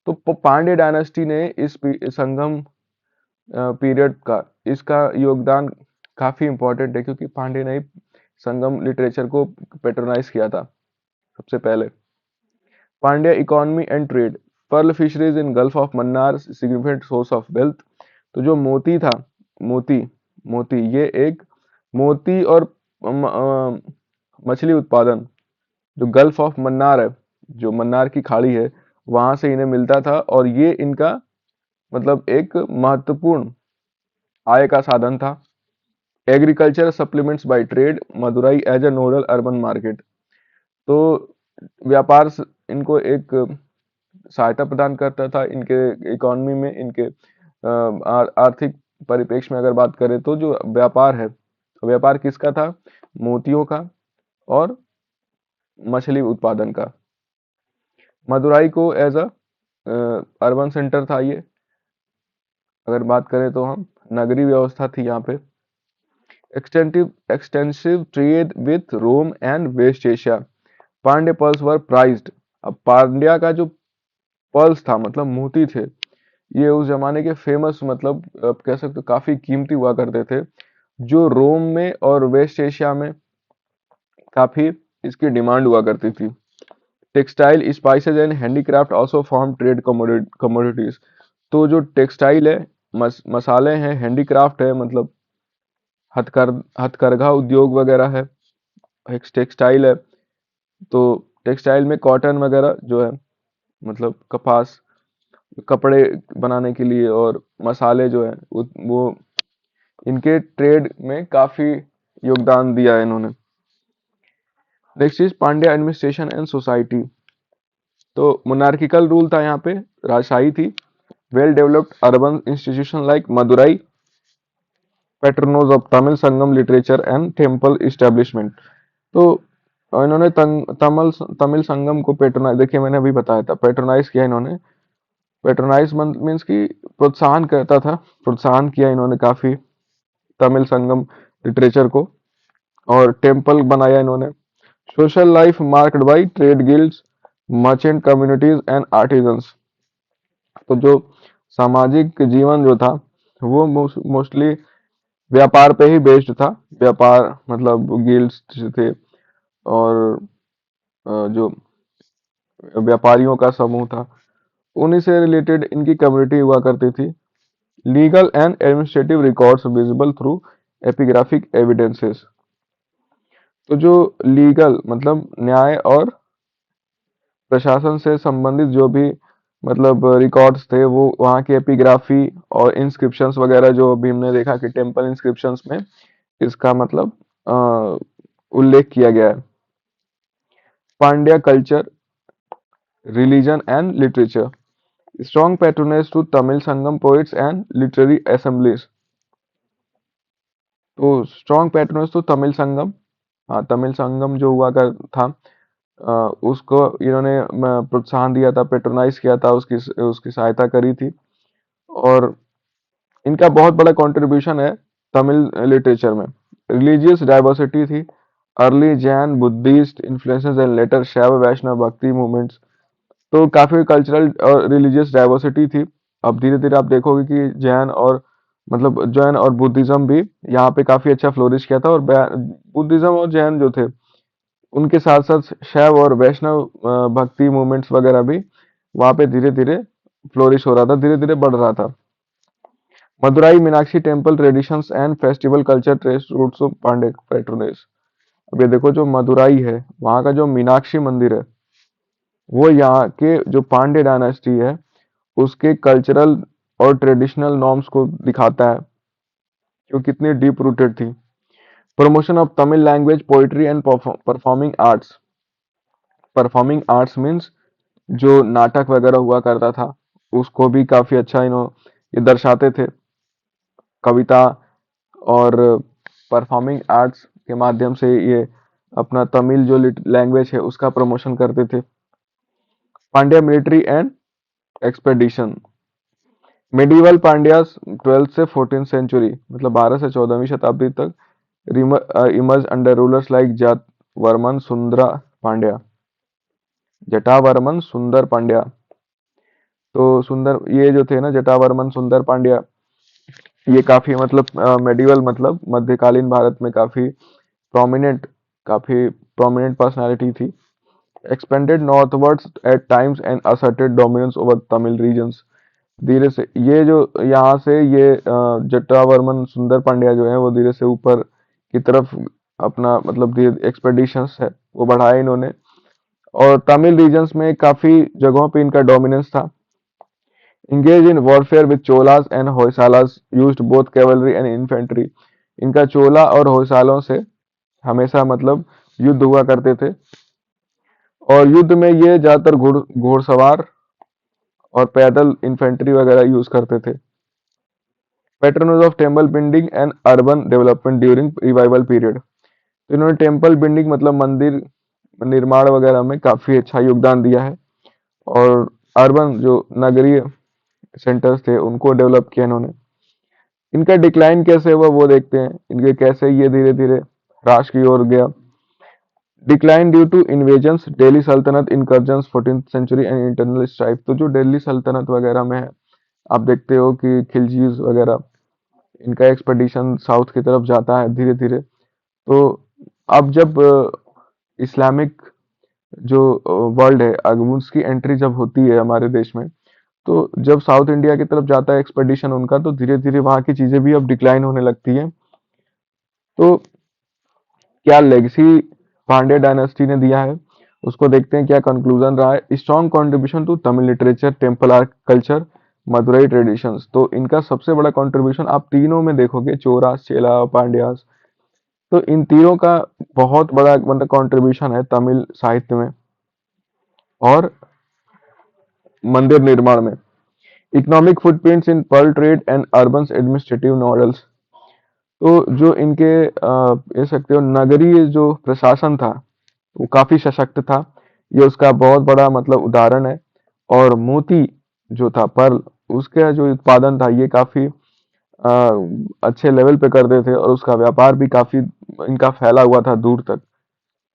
तो पांड्य डायनेस्टी ने इस संगम पीरियड का इसका योगदान काफी इम्पोर्टेंट है, क्योंकि पांड्य ने ही संगम लिटरेचर को पेट्रोनाइज किया था सबसे पहले। Pandya economy and trade, pearl fisheries in gulf of Mannar significant source of wealth. तो जो मोती था, मोती मोती ये एक मोती और मछली उत्पादन, जो गल्फ ऑफ मन्नार है, जो मन्नार की खाड़ी है, वहां से इन्हें मिलता था, और ये इनका मतलब एक महत्वपूर्ण आय का साधन था। Agriculture supplements by trade, Madurai as a nodal urban market. तो व्यापार इनको एक सहायता प्रदान करता था इनके इकोनॉमी में, इनके आर्थिक परिप्रेक्ष्य में अगर बात करें तो जो व्यापार है, व्यापार किसका था? मोतियों का और मछली उत्पादन का। मदुराई को एज अ अर्बन सेंटर था ये, अगर बात करें तो हम नगरीय व्यवस्था थी यहाँ पे। Extensive trade with Rome and west Asia, Pandya pearls were prized. अब पांड्या का जो पर्ल्स था मतलब मोती थे, ये उस जमाने के फेमस, मतलब आप कह सकते हो काफी कीमती हुआ करते थे, जो रोम में और वेस्ट एशिया में काफी इसकी डिमांड हुआ करती थी। Textile, spices and handicraft also form trade commodities. तो जो टेक्सटाइल है, मसाले हैं, हैंडीक्राफ्ट है, मतलब हथकरघा उद्योग वगैरह है, एक टेक्सटाइल है। तो टेक्सटाइल में कॉटन वगैरह जो है, मतलब कपास, कपड़े बनाने के लिए, और मसाले जो है वो इनके ट्रेड में काफी योगदान दिया है इन्होंने। Next is Pandya administration and society. तो मोनार्किकल रूल था यहाँ पे, राजशाही थी। Well developed urban institution like Madurai, patronage of Tamil Sangam literature and temple establishment. तो इन्होंने तमिल तमिल संगम को पेट्रोनाइज, देखिए मैंने अभी बताया था, पेट्रोनाइज किया इन्होंने। पेट्रोनाइज मीन्स की प्रोत्साहन करता था, प्रोत्साहन किया इन्होंने काफी तमिल संगम लिटरेचर को, और टेम्पल बनाया इन्होंने। Social life marked by trade guilds, merchant communities and artisans. तो जो सामाजिक जीवन जो था वो मोस्टली व्यापार पे ही बेस्ड था। व्यापार मतलब गिल्ड्स थे, और जो व्यापारियों का समूह था, उन्हीं से रिलेटेड इनकी कम्युनिटी हुआ करती थी। Legal and administrative records visible through epigraphic evidences. तो जो लीगल मतलब न्याय और प्रशासन से संबंधित जो भी मतलब रिकॉर्ड्स थे, वो वहाँ की एपिग्राफी और इंस्क्रिप्शंस वगैरह, जो अभी हमने देखा कि टेम्पल इंस्क्रिप्शंस में इसका मतलब उल्लेख किया गया है। Pandya culture, religion and literature, strong patronage to Tamil Sangam poets and literary assemblies. तो strong patronage to Tamil Sangam, हाँ तमिल संगम जो हुआ कर था, उसको इन्होंने प्रोत्साहन दिया था, पेट्रोनाइज किया था, उसकी उसकी सहायता करी थी। और इनका बहुत बड़ा कंट्रीब्यूशन है तमिल लिटरेचर में। रिलीजियस डाइवर्सिटी थी, early Jain Buddhist influences and later शैव वैष्णव भक्ति मूवमेंट्स। तो काफी कल्चरल और रिलीजियस डाइवर्सिटी थी। अब धीरे धीरे आप देखोगे कि जैन और मतलब जैन और बुद्धिज्म भी यहाँ पे काफी अच्छा फ्लोरिश किया था, और बुद्धिज्म और जैन जो थे उनके साथ साथ शैव और वैष्णव भक्ति मूवमेंट्स वगैरह भी वहाँ पे धीरे धीरे फ्लोरिश हो रहा था, धीरे धीरे बढ़ रहा था। Madurai Meenakshi temple traditions and festival culture trace roots of Pandya patronage. अब ये देखो, जो मदुराई है वहाँ का जो मीनाक्षी मंदिर है, वो यहाँ के जो पांड्य डायनेस्टी है उसके कल्चरल और ट्रेडिशनल नॉर्म्स को दिखाता है, जो कितनी डीप रूटेड थी। Promotion of Tamil language, poetry and performing arts. Performing arts means जो नाटक वगैरह हुआ करता था उसको भी काफी अच्छा ये दर्शाते थे, कविता और परफॉर्मिंग आर्ट्स के माध्यम से ये अपना तमिल जो लैंग्वेज है उसका प्रमोशन करते थे। Pandya military and expedition, medieval Pandyas 12th से 14th सेंचुरी, मतलब 12 से 14वीं शताब्दी तक emerged under rulers like Jatavarman Sundra Pandya. Jatavarman सुंदर पांड्या। तो सुंदर ये जो थे ना जटावर्मन सुंदर पांड्या, ये काफी मतलब मेडिवल मतलब मध्यकालीन भारत में काफी प्रोमिनेंट पर्सनालिटी थी। Expanded northwards at times and asserted dominance over Tamil regions. धीरे से ये जो यहाँ से ये जटावर्मन सुंदर पांड्या जो है वो धीरे से ऊपर की तरफ अपना मतलब एक्सपेडिशंस है वो बढ़ाए इन्होंने, और तमिल रीजन्स में काफी जगहों पे इनका डोमिनेंस था। Engaged in warfare with Cholas and Hoysalas, used both cavalry and infantry। इनका चोला और होयसालों से हमेशा मतलब युद्ध हुआ करते थे, और युद्ध में ये ज्यादातर घुड़सवार और पैदल इन्फेंट्री वगैरह यूज करते थे। Patronage of temple building and urban development during revival period. तो इन्होंने टेम्पल बिल्डिंग मतलब मंदिर निर्माण वगैरह में काफी अच्छा योगदान दिया है, और अर्बन जो नगरीय सेंटर्स थे उनको डेवलप किया इन्होंने। इनका डिक्लाइन कैसे हुआ वो देखते हैं, इनके कैसे ये धीरे धीरे ह्रास की ओर गया। Decline due to invasions Delhi Sultanate incursions 14th century and internal strife. तो जो दिल्ली सल्तनत वगैरह में है आप देखते हो कि खिलजीज वगैरह इनका एक्सपेडिशन साउथ की तरफ जाता है धीरे धीरे। तो अब जब इस्लामिक जो वर्ल्ड है अब उसकी एंट्री जब होती है हमारे देश में, तो जब साउथ इंडिया की तरफ जाता है एक्सपेडिशन उनका, तो धीरे धीरे वहां की चीजें भी अब डिक्लाइन होने लगती हैं। तो क्या लेगेसी पांड्या डायनेस्टी ने दिया है उसको देखते हैं, क्या कंक्लूजन रहा है। Strong contribution to Tamil literature, temple art culture, Madurai traditions. तो इनका सबसे बड़ा कंट्रीब्यूशन आप तीनों में देखोगे, चोरास, चेला और पांड्यास, तो इन तीनों का बहुत बड़ा मतलब कंट्रीब्यूशन है तमिल साहित्य में और मंदिर निर्माण में। Economic footprints in pearl trade and urban administrative models. तो जो इनके कह सकते हो नगरीय जो प्रशासन था वो काफी सशक्त था, ये उसका बहुत बड़ा मतलब उदाहरण है। और मोती जो था पर्ल, उसका जो उत्पादन था ये काफी अच्छे लेवल पे करते थे, और उसका व्यापार भी काफी इनका फैला हुआ था दूर तक।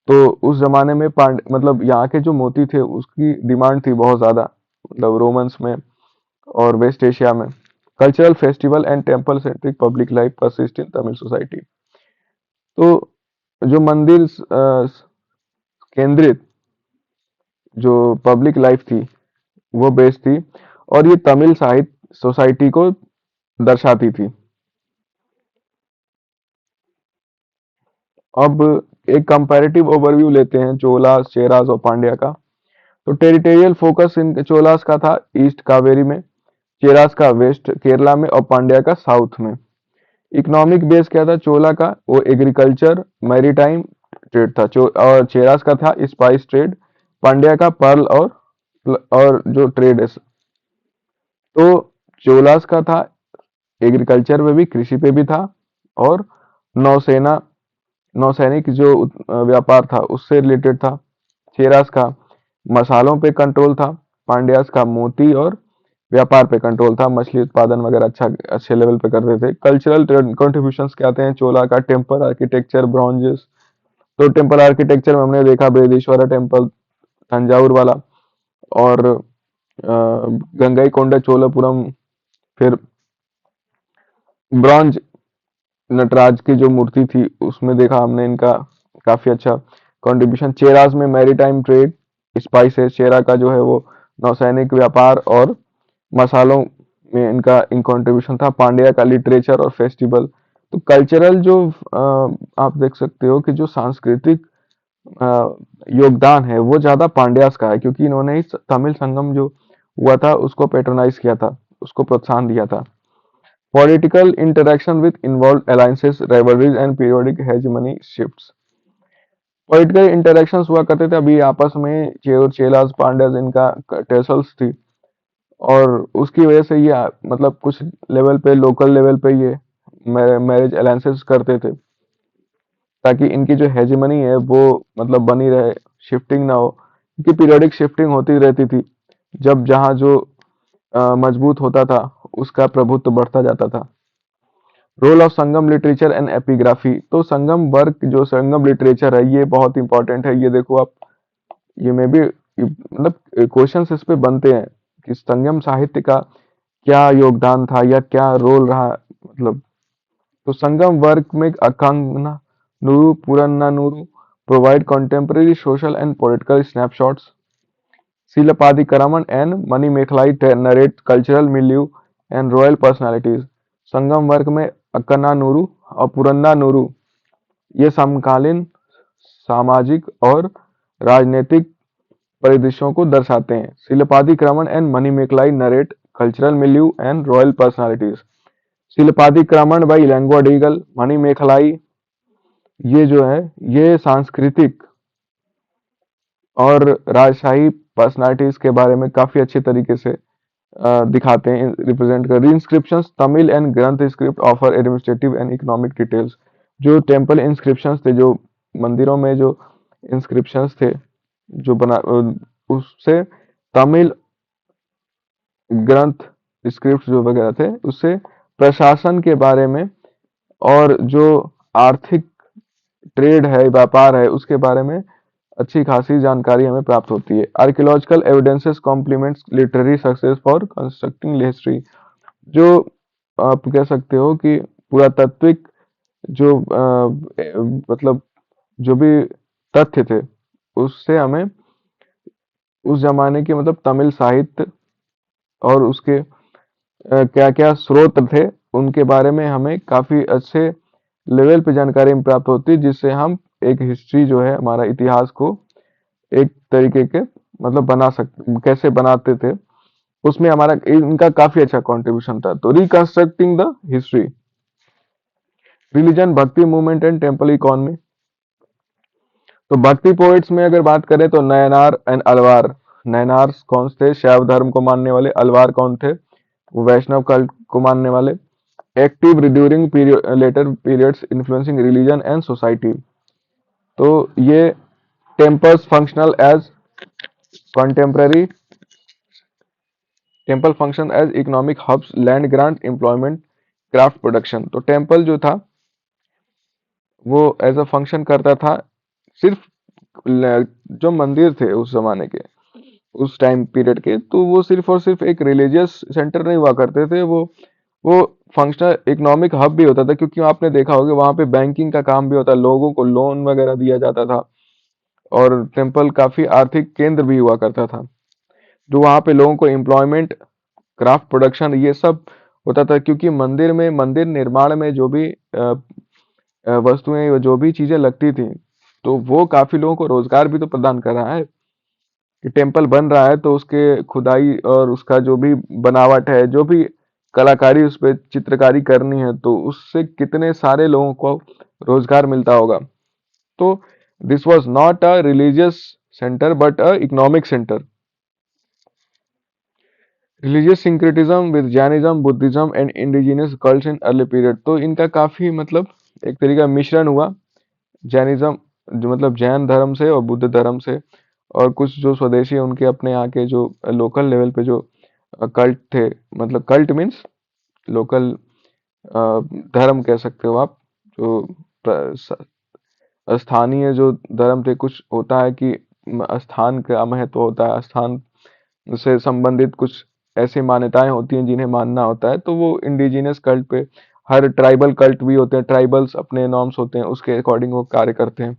तो उस जमाने में मतलब यहाँ के जो मोती थे उसकी डिमांड थी बहुत ज्यादा, मतलब रोमन्स में और वेस्ट एशिया में। Cultural festival and temple centric public life persist in Tamil society. तो जो मंदिर केंद्रित जो पब्लिक लाइफ थी वो बेस्ड थी, और ये तमिल साहित्य सोसाइटी को दर्शाती थी। अब एक कंपैरेटिव ओवरव्यू लेते हैं चोलास, चेरास और पांड्या का। तो टेरिटोरियल फोकस इन चोलास का था ईस्ट कावेरी में, चेरास का वेस्ट केरला में और पांड्या का साउथ में। इकोनॉमिक बेस क्या था चोला का, वो एग्रीकल्चर मैरीटाइम ट्रेड था, और चेरास का था स्पाइस ट्रेड, पांड्या का पर्ल और जो ट्रेड है। तो चोलास का था एग्रीकल्चर में भी, कृषि पे भी था, और नौसेना नौसैनिक जो व्यापार था उससे रिलेटेड था। चेरास का मसालों पे कंट्रोल था, पांड्यास का मोती और व्यापार पे कंट्रोल था, मछली उत्पादन वगैरह अच्छे लेवल पे करते थे। कल्चरल कंट्रीब्यूशंस क्या आते हैं चोला का, टेम्पल आर्किटेक्चर ब्रॉन्जेस। तो टेम्पल आर्किटेक्चर में हमने देखा बृहदीश्वरा टेम्पल तंजावुर वाला, और गंगईकोंडा चोलापुरम, फिर ब्रॉन्ज नटराज की जो मूर्ति थी उसमें देखा हमने इनका काफी अच्छा कंट्रीब्यूशन। चेरास में मैरीटाइम ट्रेड, स्पाइसेस, चेरा का जो है वो नौसैनिक व्यापार और मसालों में इनका कंट्रीब्यूशन था। पांड्या का लिटरेचर और फेस्टिवल। तो कल्चरल जो आप देख सकते हो कि जो सांस्कृतिक योगदान है वो ज्यादा पांड्यास का है, क्योंकि इन्होंने ही तमिल संगम जो हुआ था उसको पेट्रोनाइज किया था, उसको प्रोत्साहन दिया था। Political interaction with involved alliances, rivalries and periodic hegemony shifts। Political interactions हुआ करते थे अभी आपस में, चेलास पांड्यास इनका टेसल्स थी, और उसकी वजह से ये मतलब कुछ लेवल पे लोकल लेवल पे ये मैरिज अलायंसेस करते थे, ताकि इनकी जो हेजेमनी है वो मतलब बनी रहे, शिफ्टिंग ना हो। इनकी पीरियोडिक शिफ्टिंग होती रहती थी, जब जहाँ जो मजबूत होता था उसका प्रभुत्व बढ़ता जाता था। Role of Sangam literature and epigraphy. तो संगम वर्क जो संगम लिटरेचर है ये बहुत इंपॉर्टेंट है। ये देखो आप, ये में भी मतलब क्वेश्चंस इस पे बनते हैं कि संगम साहित्य का क्या योगदान था या क्या रोल रहा, मतलब। तो संगम वर्क में Akananuru Purananuru provide contemporary social and political snapshots. Silapadikaraman and Manimekalai narrate cultural milieu and royal personalities. संगम वर्ग में अक्कनानूरू और पुरन्नानूरू ये समकालीन सामाजिक और राजनीतिक परिदृश्यों को दर्शाते हैं। Silappadikaram and Manimekalai narrate cultural milieu and royal personalities. Silappadikaram by Ilango Adigal, Manimekalai ये जो है ये सांस्कृतिक और राजशाही पर्सनालिटीज के बारे में काफी अच्छे तरीके से दिखाते हैं, रिप्रेजेंट कर। इंस्क्रिप्शन तमिल एंड ग्रंथ script offer administrative and economic details. जो टेम्पल इंस्क्रिप्शंस थे, जो मंदिरों में जो इंस्क्रिप्शंस थे जो बना उससे तमिल ग्रंथ स्क्रिप्ट जो वगैरह थे उससे प्रशासन के बारे में और जो आर्थिक ट्रेड है, व्यापार है, उसके बारे में अच्छी खासी जानकारी हमें प्राप्त होती है। Archaeological evidences complements literary sources for constructing history. जो आप कह सकते हो कि पुरातात्विक जो मतलब जो भी तथ्य थे उससे हमें उस जमाने के मतलब तमिल साहित्य और उसके क्या क्या स्रोत थे उनके बारे में हमें काफी अच्छे लेवल पे जानकारी प्राप्त होती है, जिससे हम एक हिस्ट्री जो है हमारा इतिहास को एक तरीके के मतलब बना सकते, कैसे बनाते थे उसमें हमारा इनका काफी अच्छा कंट्रीब्यूशन था। तो रिकंस्ट्रक्टिंग द हिस्ट्री, रिलीजन, भक्ति मूवमेंट एंड टेम्पल इकोनॉमी। तो भक्ति पोएट्स में अगर बात करें तो नयनार एंड अलवार। नयनार कौन थे? शैव धर्म को मानने वाले। अलवार कौन थे? वो वैष्णव कल्ट को मानने वाले। Active during period later periods influencing religion and society. तो ये temples functional as contemporary temple function as economic hubs, land grant, employment, craft production. तो टेम्पल जो था वो एज अ फंक्शन करता था, सिर्फ जो मंदिर थे उस जमाने के, उस टाइम पीरियड के, तो वो सिर्फ और सिर्फ एक रिलीजियस सेंटर नहीं हुआ करते थे, वो फंक्शनल इकोनॉमिक हब भी होता था, क्योंकि आपने देखा होगा वहां पे बैंकिंग का काम भी होता, लोगों को लोन वगैरह दिया जाता था और टेम्पल काफी आर्थिक केंद्र भी हुआ करता था, जो वहां पे लोगों को एम्प्लॉयमेंट, क्राफ्ट प्रोडक्शन ये सब होता था। क्योंकि मंदिर में, मंदिर निर्माण में जो भी वस्तुएं, जो भी चीजें लगती थी, तो वो काफी लोगों को रोजगार भी तो प्रदान कर रहा है। कि टेम्पल बन रहा है तो उसके खुदाई और उसका जो भी बनावट है, जो भी कलाकारी उस पे चित्रकारी करनी है, तो उससे कितने सारे लोगों को रोजगार मिलता होगा। तो this was not a religious centre but a economic centre. Religious syncretism with Jainism, Buddhism and indigenous cults in early period. तो इनका काफी मतलब एक तरीका मिश्रण हुआ, जैनिज्म जो मतलब जैन धर्म से और बुद्ध धर्म से, और कुछ जो स्वदेशी हैं, उनके अपने यहाँ के जो लोकल लेवल पे जो कल्ट थे, मतलब कल्ट मीन्स लोकल धर्म कह सकते हो आप, जो स्थानीय जो धर्म थे। कुछ होता है कि स्थान का महत्व होता है, स्थान से संबंधित कुछ ऐसी मान्यताएं होती हैं जिन्हें मानना होता है, तो वो इंडिजिनस कल्ट पे, हर ट्राइबल कल्ट भी होते हैं, ट्राइबल्स अपने नॉर्म्स होते हैं, उसके अकॉर्डिंग वो कार्य करते हैं।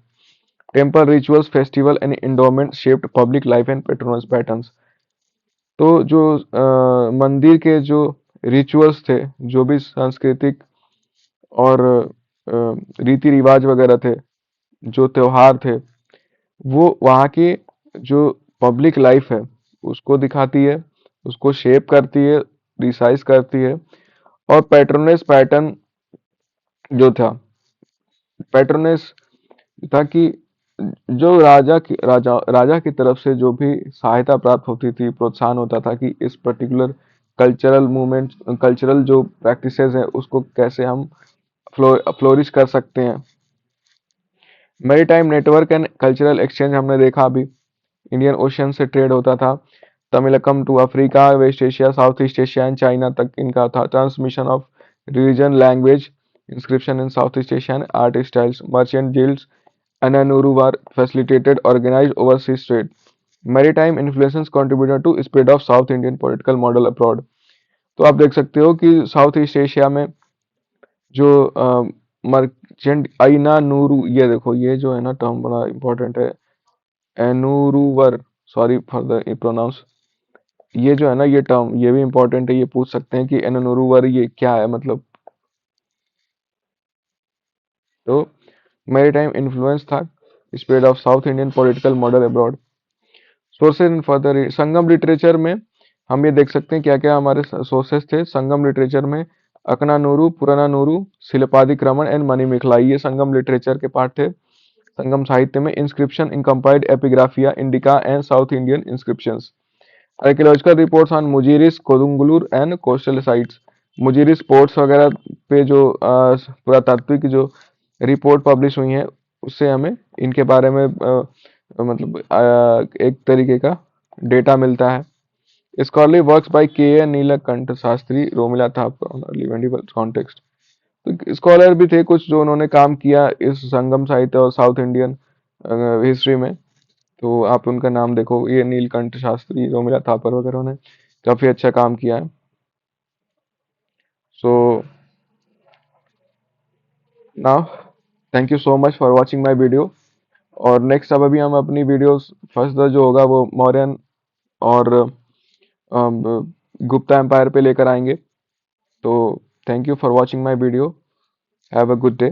Temple rituals, festival and endowment shaped public life and Petronas patterns. तो जो मंदिर के जो रिचुअल्स थे, जो भी सांस्कृतिक और रीति रिवाज वगैरह थे, जो त्योहार थे, वो वहाँ की जो पब्लिक लाइफ है उसको दिखाती है, उसको शेप करती है, रिसाइज करती है। और पैट्रोनेस पैटर्न जो था, पैट्रोनेस था कि जो राजा की तरफ से जो भी सहायता प्राप्त होती थी, प्रोत्साहन होता था कि इस पर्टिकुलर कल्चरल मूवमेंट, कल्चरल जो प्रैक्टिसेस हैं उसको कैसे हम फ्लोरिश कर सकते हैं। Maritime network and cultural exchange हमने देखा अभी, इंडियन ओशियन से ट्रेड होता था। Tamilakam to Africa, west Asia, south east Asia and China तक इनका था। Transmission of religion, language, inscription in Southeast Asian art styles. Merchant guilds and Nuru were facilitated organized overseas trade. Maritime influences contributed to spread of South Indian political model abroad. तो आप देख सकते हो कि साउथ ईस्ट एशिया में जो मर्चेंट आइना नूरू, ये देखो ये जो है ना टर्म बड़ा इंपॉर्टेंट है, एनूरूवर, सॉरी फॉर द प्रोनाउंस, ये जो है ना ये टर्म ये भी इंपॉर्टेंट है, ये पूछ सकते हैं कि एनूरूवर ये क्या है मतलब। तो मैरीटाइम इन्फ्लुएंस था spread of south Indian political model abroad. Sources in further Sangam literature में हम ये देख सकते हैं क्या क्या हमारे सोर्सेज थे संगम लिटरेचर में। Akananuru, Purananuru, Silappadikaram and Manimekalai, ये संगम लिटरेचर के पार्ट थे। संगम साहित्य में inscription in compiled Epigraphia Indica and South Indian inscriptions. Archaeological reports on Muziris, Kodungallur and coastal sites. Muziris ports वगैरह पे जो पुरातात्विक जो रिपोर्ट पब्लिश हुई हैं उससे हमें इनके बारे में मतलब एक तरीके का डेटा मिलता है। Scholarly works by K A Nilakanta Sastri, Romila Thapar early medieval context. तो स्कॉलर भी थे कुछ जो उन्होंने काम किया इस संगम साहित्य और साउथ इंडियन हिस्ट्री में। तो आप उनका नाम देखो, ये नीलकंठ शास्त्री, रोमिला थापर वगैरह ने काफी अच्छा काम किया है। So now thank you so much for watching my video. और नेक्स्ट अब अभी हम अपनी वीडियोस फर्स्ट जो होगा वो मौर्यन और गुप्ता एम्पायर पे लेकर आएंगे। तो thank you for watching my video. Have a good day.